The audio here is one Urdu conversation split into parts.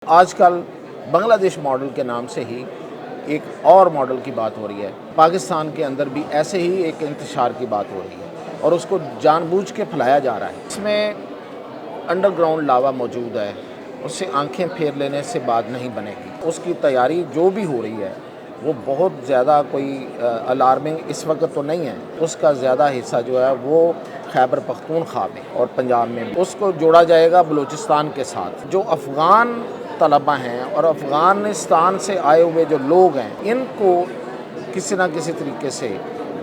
آج کل بنگلہ دیش ماڈل کے نام سے ہی ایک اور ماڈل کی بات ہو رہی ہے۔ پاکستان کے اندر بھی ایسے ہی ایک انتشار کی بات ہو رہی ہے اور اس کو جان بوجھ کے پھیلایا جا رہا ہے۔ اس میں انڈر گراؤنڈ لاوا موجود ہے، اس سے آنکھیں پھیر لینے سے بات نہیں بنے گی۔ اس کی تیاری جو بھی ہو رہی ہے وہ بہت زیادہ کوئی الارمنگ اس وقت تو نہیں ہے۔ اس کا زیادہ حصہ جو ہے وہ خیبر پختونخوا میں اور پنجاب میں اس کو جوڑا جائے گا بلوچستان کے ساتھ۔ جو افغان طلبہ ہیں اور افغانستان سے آئے ہوئے جو لوگ ہیں، ان کو کسی نہ کسی طریقے سے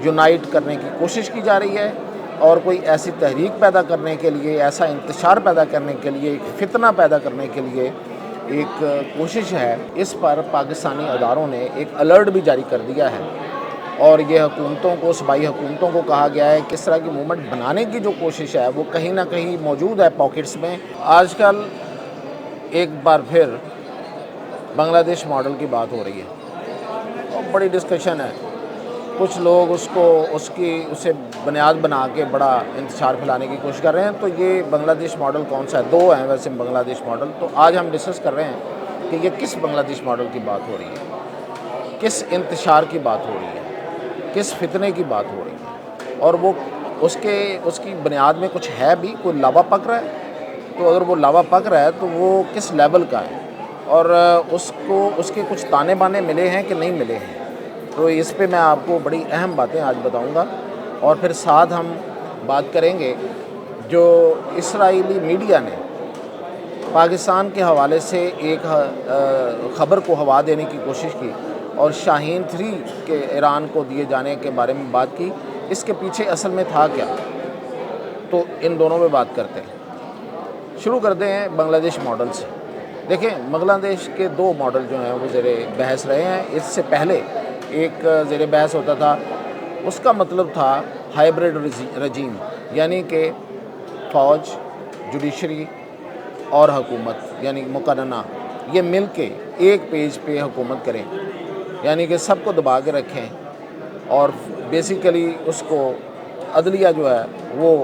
یونائٹ کرنے کی کوشش کی جا رہی ہے اور کوئی ایسی تحریک پیدا کرنے کے لیے، ایسا انتشار پیدا کرنے کے لیے، ایک فتنہ پیدا کرنے کے لیے ایک کوشش ہے۔ اس پر پاکستانی اداروں نے ایک الرٹ بھی جاری کر دیا ہے اور یہ حکومتوں کو، صوبائی حکومتوں کو کہا گیا ہے کہ اس طرح کی موومنٹ بنانے کی جو کوشش ہے وہ کہیں نہ کہیں موجود ہے پاکٹس میں۔ آج کل ایک بار پھر بنگلہ دیش ماڈل کی بات ہو رہی ہے اور بڑی ڈسکشن ہے۔ کچھ لوگ اسے بنیاد بنا کے بڑا انتشار پھیلانے کی کوشش کر رہے ہیں۔ تو یہ بنگلہ دیش ماڈل کون سا ہے؟ دو ہیں ویسے بنگلہ دیش ماڈل۔ تو آج ہم ڈسکس کر رہے ہیں کہ یہ کس بنگلہ دیش ماڈل کی بات ہو رہی ہے، کس انتشار کی بات ہو رہی ہے، کس فتنے کی بات ہو رہی ہے، اور وہ اس کی بنیاد میں کچھ ہے بھی، کوئی لاوا پک رہا ہے۔ تو اگر وہ لاوا پک رہا ہے تو وہ کس لیول کا ہے اور اس کے کچھ تانے بانے ملے ہیں کہ نہیں ملے ہیں۔ تو اس پہ میں آپ کو بڑی اہم باتیں آج بتاؤں گا اور پھر ساتھ ہم بات کریں گے جو اسرائیلی میڈیا نے پاکستان کے حوالے سے ایک خبر کو ہوا دینے کی کوشش کی اور شاہین 3 کے ایران کو دیے جانے کے بارے میں بات کی۔ اس کے پیچھے اصل میں تھا کیا؟ تو ان دونوں میں بات کرتے ہیں۔ شروع کرتے ہیں بنگلہ دیش ماڈل سے۔ دیکھیں، بنگلہ دیش کے دو ماڈل جو ہیں وہ زیر بحث رہے ہیں۔ اس سے پہلے ایک زیر بحث ہوتا تھا، اس کا مطلب تھا ہائبرڈ رجیم، یعنی کہ فوج، جوڈیشری اور حکومت یعنی مقننہ یہ مل کے ایک پیج پہ حکومت کریں، یعنی کہ سب کو دبا کے رکھیں اور بیسیکلی اس کو عدلیہ جو ہے وہ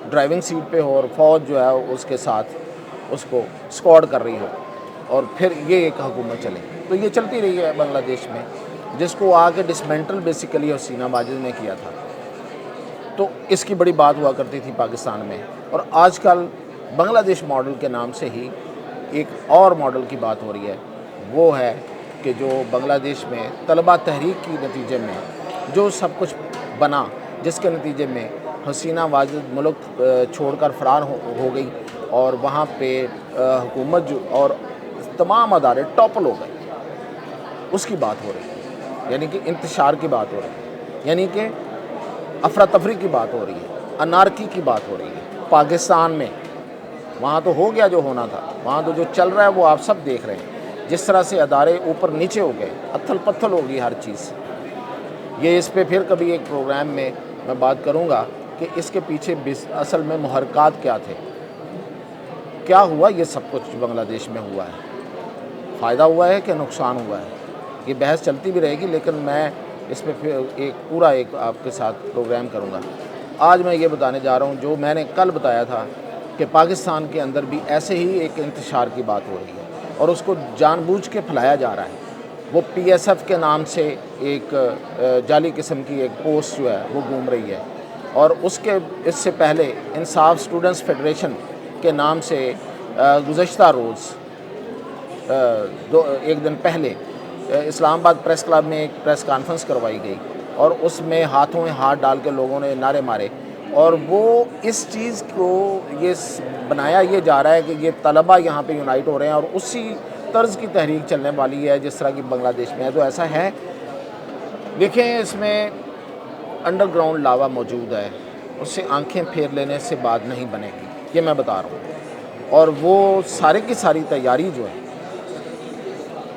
ڈرائیونگ سیٹ پہ ہو اور فوج جو ہے اس کے ساتھ اس کو اسکواڈ کر رہی ہو اور پھر یہ ایک حکومت چلے۔ تو یہ چلتی رہی ہے بنگلہ دیش میں، جس کو آ کے ڈسمنٹل بیسیکلی حسینہ ماجد نے کیا تھا۔ تو اس کی بڑی بات ہوا کرتی تھی پاکستان میں، اور آج کل بنگلہ دیش ماڈل کے نام سے ہی ایک اور ماڈل کی بات ہو رہی ہے۔ وہ ہے کہ جو بنگلہ دیش میں طلبہ تحریک کی نتیجے میں جو سب کچھ بنا، جس کے نتیجے میں حسینہ واجد ملک چھوڑ کر فرار ہو گئی اور وہاں پہ حکومت اور تمام ادارے ٹاپل ہو گئے، اس کی بات ہو رہی ہے، یعنی کہ انتشار کی بات ہو رہی ہے، یعنی کہ افراتفری کی بات ہو رہی ہے، انارکی کی بات ہو رہی ہے پاکستان میں۔ وہاں تو ہو گیا جو ہونا تھا، وہاں تو جو چل رہا ہے وہ آپ سب دیکھ رہے ہیں، جس طرح سے ادارے اوپر نیچے ہو گئے، اتھل پتھل ہو گئی ہر چیز۔ یہ اس پہ پھر کبھی ایک پروگرام میں بات کروں گا کہ اس کے پیچھے اصل میں محرکات کیا تھے، کیا ہوا یہ سب کچھ بنگلہ دیش میں ہوا ہے، فائدہ ہوا ہے کہ نقصان ہوا ہے۔ یہ بحث چلتی بھی رہے گی، لیکن میں اس پہ پھر ایک آپ کے ساتھ پروگرام کروں گا۔ آج میں یہ بتانے جا رہا ہوں جو میں نے کل بتایا تھا کہ پاکستان کے اندر بھی ایسے ہی ایک انتشار کی بات ہو رہی ہے اور اس کو جان بوجھ کے پھیلایا جا رہا ہے۔ وہ پی ایس ایف کے نام سے ایک جعلی قسم کی ایک پوسٹ جو ہے وہ گھوم رہی ہے، اور اس سے پہلے انصاف اسٹوڈنٹس فیڈریشن کے نام سے گزشتہ روز ایک دن پہلے اسلام آباد پریس کلب میں ایک پریس کانفرنس کروائی گئی اور اس میں ہاتھوں میں ہاتھ ڈال کے لوگوں نے نعرے مارے، اور وہ اس چیز کو یہ بنایا یہ جا رہا ہے کہ یہ طلبہ یہاں پہ یونائٹ ہو رہے ہیں اور اسی طرز کی تحریک چلنے والی ہے جس طرح کی بنگلہ دیش میں ہے۔ تو ایسا ہے، دیکھیں، اس میں انڈر گراؤنڈ لاوا موجود ہے، اس سے آنکھیں پھیر لینے سے بات نہیں بنے گی، یہ میں بتا رہا ہوں۔ اور وہ سارے کی ساری تیاری جو ہے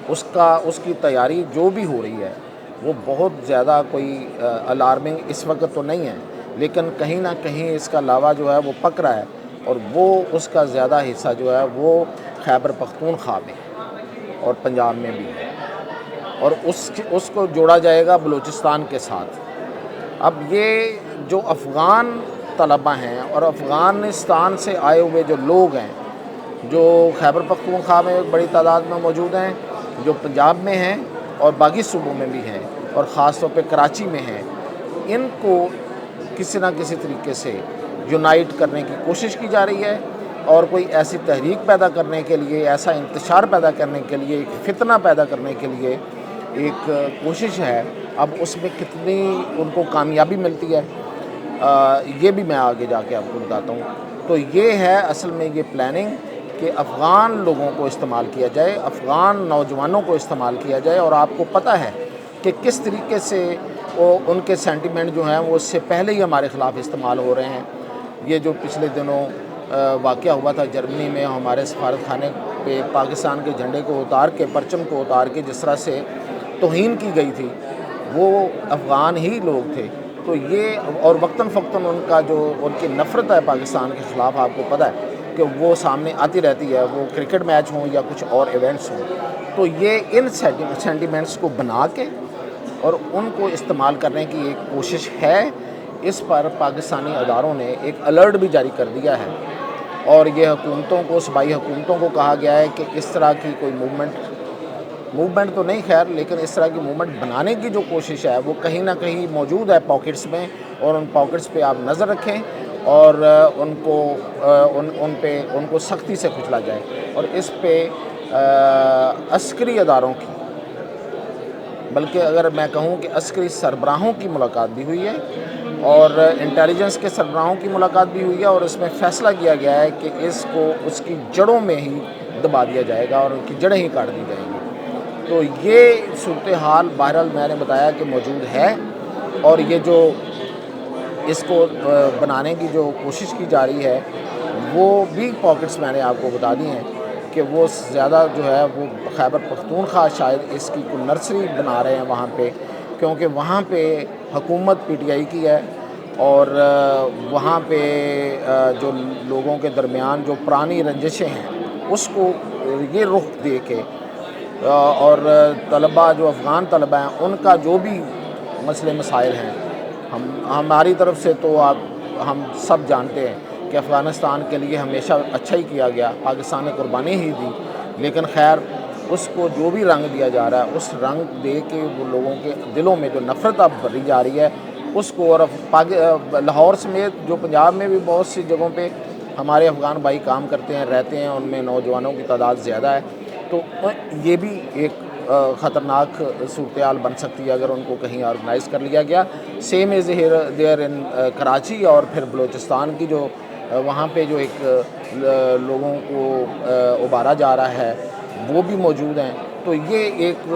اس کی تیاری جو بھی ہو رہی ہے وہ بہت زیادہ کوئی الارمنگ اس وقت تو نہیں ہے، لیکن کہیں نہ کہیں اس کا لاوا جو ہے وہ پک رہا ہے اور وہ اس کا زیادہ حصہ جو ہے وہ خیبر پختونخوا میں اور پنجاب میں بھی ہے، اور اس کو جوڑا جائے گا بلوچستان کے ساتھ۔ اب یہ جو افغان طلبہ ہیں اور افغانستان سے آئے ہوئے جو لوگ ہیں، جو خیبر پختونخوا میں بڑی تعداد میں موجود ہیں، جو پنجاب میں ہیں اور باقی صوبوں میں بھی ہیں اور خاص طور پہ کراچی میں ہیں، ان کو کسی نہ کسی طریقے سے یونائٹ کرنے کی کوشش کی جا رہی ہے اور کوئی ایسی تحریک پیدا کرنے کے لیے، ایسا انتشار پیدا کرنے کے لیے، ایک فتنہ پیدا کرنے کے لیے ایک کوشش ہے۔ اب اس میں کتنی ان کو کامیابی ملتی ہے یہ بھی میں آگے جا کے آپ کو بتاتا ہوں۔ تو یہ ہے اصل میں یہ پلاننگ کہ افغان لوگوں کو استعمال کیا جائے، افغان نوجوانوں کو استعمال کیا جائے، اور آپ کو پتہ ہے کہ کس طریقے سے وہ ان کے سینٹیمنٹ جو ہیں وہ اس سے پہلے ہی ہمارے خلاف استعمال ہو رہے ہیں۔ یہ جو پچھلے دنوں واقعہ ہوا تھا جرمنی میں، ہمارے سفارت خانے پہ پاکستان کے جھنڈے کو اتار کے، پرچم کو اتار کے جس طرح سے توہین کی گئی تھی، وہ افغان ہی لوگ تھے۔ تو یہ اور وقتاً فوقتاً ان کا جو ان کی نفرت ہے پاکستان کے خلاف، آپ کو پتہ ہے کہ وہ سامنے آتی رہتی ہے، وہ کرکٹ میچ ہوں یا کچھ اور ایونٹس ہوں۔ تو یہ ان سینٹیمنٹس کو بنا کے اور ان کو استعمال کرنے کی ایک کوشش ہے۔ اس پر پاکستانی اداروں نے ایک الرٹ بھی جاری کر دیا ہے اور یہ حکومتوں کو، صوبائی حکومتوں کو کہا گیا ہے کہ اس طرح کی کوئی موومنٹ تو نہیں خیر، لیکن اس طرح کی موومنٹ بنانے کی جو کوشش ہے وہ کہیں نہ کہیں موجود ہے پاکٹس میں، اور ان پاکٹس پہ آپ نظر رکھیں اور ان کو سختی سے کچلا جائے۔ اور اس پہ عسکری اداروں کی، بلکہ اگر میں کہوں کہ عسکری سربراہوں کی ملاقات بھی ہوئی ہے اور انٹیلیجنس کے سربراہوں کی ملاقات بھی ہوئی ہے، اور اس میں فیصلہ کیا گیا ہے کہ اس کو اس کی جڑوں میں ہی دبا دیا جائے گا اور ان کی جڑیں ہی کاٹ دی جائیں گی۔ تو یہ صورتحال بہرحال میں نے بتایا کہ موجود ہے، اور یہ جو اس کو بنانے کی جو کوشش کی جا رہی ہے وہ بھی پاکٹس میں نے آپ کو بتا دی ہیں کہ وہ زیادہ جو ہے وہ خیبر پختونخوا شاید اس کی کوئی نرسری بنا رہے ہیں وہاں پہ، کیونکہ وہاں پہ حکومت پی ٹی آئی کی ہے، اور وہاں پہ جو لوگوں کے درمیان جو پرانی رنجشیں ہیں اس کو یہ رخ دے کے، اور طلباء جو افغان طلباء ہیں ان کا جو بھی مسئلے مسائل ہیں، ہماری طرف سے تو ہم سب جانتے ہیں کہ افغانستان کے لیے ہمیشہ اچھا ہی کیا گیا، پاکستان نے قربانی ہی دی، لیکن خیر اس کو جو بھی رنگ دیا جا رہا ہے اس رنگ دے کے وہ لوگوں کے دلوں میں جو نفرت اب بھری جا رہی ہے اس کو، اور لاہور سمیت جو پنجاب میں بھی بہت سی جگہوں پہ ہمارے افغان بھائی کام کرتے ہیں، رہتے ہیں، ان میں نوجوانوں کی تعداد زیادہ ہے، تو یہ بھی ایک خطرناک صورتحال بن سکتی ہے اگر ان کو کہیں آرگنائز کر لیا گیا۔ Same is there in Karachi, اور پھر بلوچستان کی جو وہاں پہ جو ایک لوگوں کو ابھارا جا رہا ہے وہ بھی موجود ہیں۔ تو یہ ایک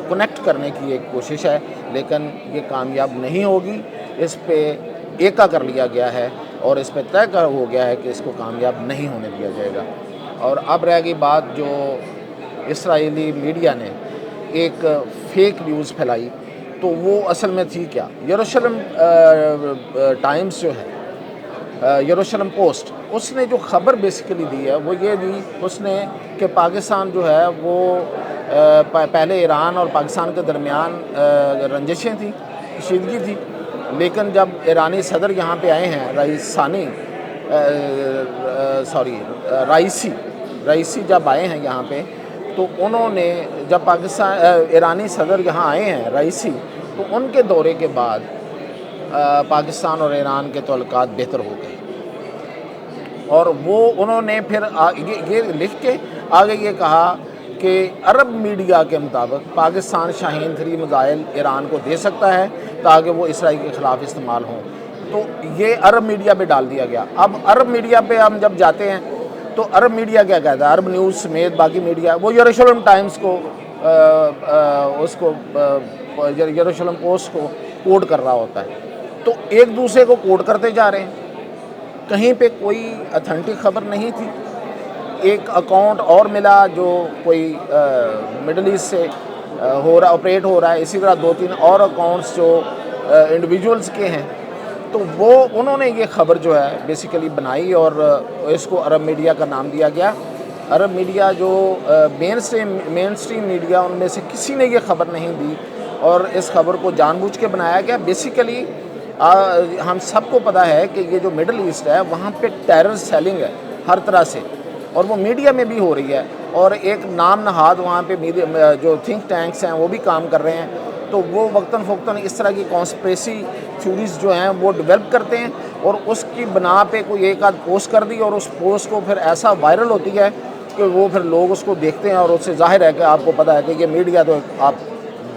کنیکٹ کرنے کی ایک کوشش ہے، لیکن یہ کامیاب نہیں ہوگی۔ اس پہ ایکا کر لیا گیا ہے اور اس پہ طے کر ہو گیا ہے کہ اس کو کامیاب نہیں ہونے دیا جائے گا۔ اور اب رہ گئی بات جو اسرائیلی میڈیا نے ایک فیک نیوز پھیلائی، تو وہ اصل میں تھی کیا؟ یروشلم ٹائمز جو ہے، یروشلم پوسٹ، اس نے جو خبر بیسیکلی دی ہے وہ یہ دی اس نے کہ پاکستان جو ہے وہ پہلے ایران اور پاکستان کے درمیان رنجشیں تھیں، کشیدگی تھی، لیکن جب ایرانی صدر یہاں پہ آئے ہیں، رئیسی جب آئے ہیں یہاں پہ، تو انہوں نے جب ایرانی صدر یہاں آئے ہیں رئیسی، تو ان کے دورے کے بعد پاکستان اور ایران کے تعلقات بہتر ہو گئے، اور وہ انہوں نے پھر یہ لکھ کے آگے یہ کہا کہ عرب میڈیا کے مطابق پاکستان شاہین 3 میزائل ایران کو دے سکتا ہے تاکہ وہ اسرائیل کے خلاف استعمال ہوں۔ تو یہ عرب میڈیا پہ ڈال دیا گیا۔ اب عرب میڈیا پہ ہم جب جاتے ہیں تو عرب میڈیا کیا کہتا ہے، عرب نیوز سمیت باقی میڈیا، وہ یروشلم ٹائمز کو یروشلم پوسٹ کو کوٹ کر رہا ہوتا ہے، تو ایک دوسرے کو کوٹ کرتے جا رہے ہیں، کہیں پہ کوئی اتھینٹک خبر نہیں تھی۔ ایک اکاؤنٹ اور ملا جو کوئی مڈل ایسٹ سے آپریٹ ہو رہا ہے، اسی طرح 2-3 اور اکاؤنٹس جو انڈیویجولز کے ہیں، تو انہوں نے یہ خبر جو ہے بیسیکلی بنائی اور اس کو عرب میڈیا کا نام دیا گیا۔ عرب میڈیا جو مین اسٹریم میڈیا، ان میں سے کسی نے یہ خبر نہیں دی، اور اس خبر کو جان بوجھ کے بنایا گیا۔ بیسیکلی ہم سب کو پتہ ہے کہ یہ جو مڈل ایسٹ ہے وہاں پہ ٹیرر سیلنگ ہے ہر طرح سے، اور وہ میڈیا میں بھی ہو رہی ہے، اور ایک نام نہاد وہاں پہ میڈیا جو تھنک ٹینکس ہیں وہ بھی کام کر رہے ہیں، تو وہ وقتاً فوقتاً اس طرح کی کانسپریسی تھیوریز جو ہیں وہ ڈیولپ کرتے ہیں، اور اس کی بنا پہ کوئی ایک آدھ پوسٹ کر دی، اور اس پوسٹ کو پھر ایسا وائرل ہوتی ہے کہ وہ پھر لوگ اس کو دیکھتے ہیں، اور اس سے ظاہر ہے کہ آپ کو پتہ ہے کہ یہ میڈیا تو آپ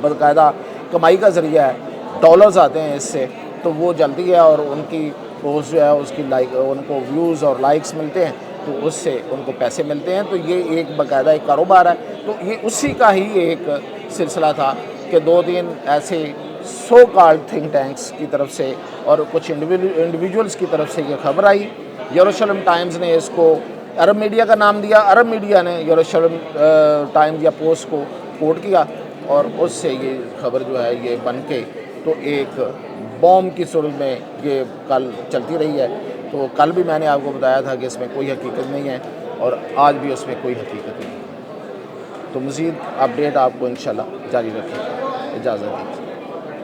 باقاعدہ کمائی کا ذریعہ ہے، ڈالرز آتے ہیں اس سے، تو وہ جلدی ہے، اور ان کی پوسٹ جو ہے اس کی ان کو ویوز اور لائکس ملتے ہیں، تو اس سے ان کو پیسے ملتے ہیں، تو یہ ایک باقاعدہ ایک کاروبار ہے۔ تو یہ اسی کا ہی ایک سلسلہ تھا کہ 2-3 ایسے سو کالڈ تھنک ٹینکس کی طرف سے اور کچھ انڈیویجولز کی طرف سے یہ خبر آئی۔ یروشلم ٹائمز نے اس کو عرب میڈیا کا نام دیا، عرب میڈیا نے یروشلم ٹائمز یا پوسٹ کو کوٹ کیا، اور اس سے یہ خبر جو ہے یہ بن کے تو ایک بوم کی صورت میں یہ کل چلتی رہی ہے۔ تو کل بھی میں نے آپ کو بتایا تھا کہ اس میں کوئی حقیقت نہیں ہے، اور آج بھی اس میں کوئی حقیقت نہیں ہے۔ تو مزید اپڈیٹ آپ کو انشاءاللہ جاری رکھیں گے۔ اجازت دیجیے۔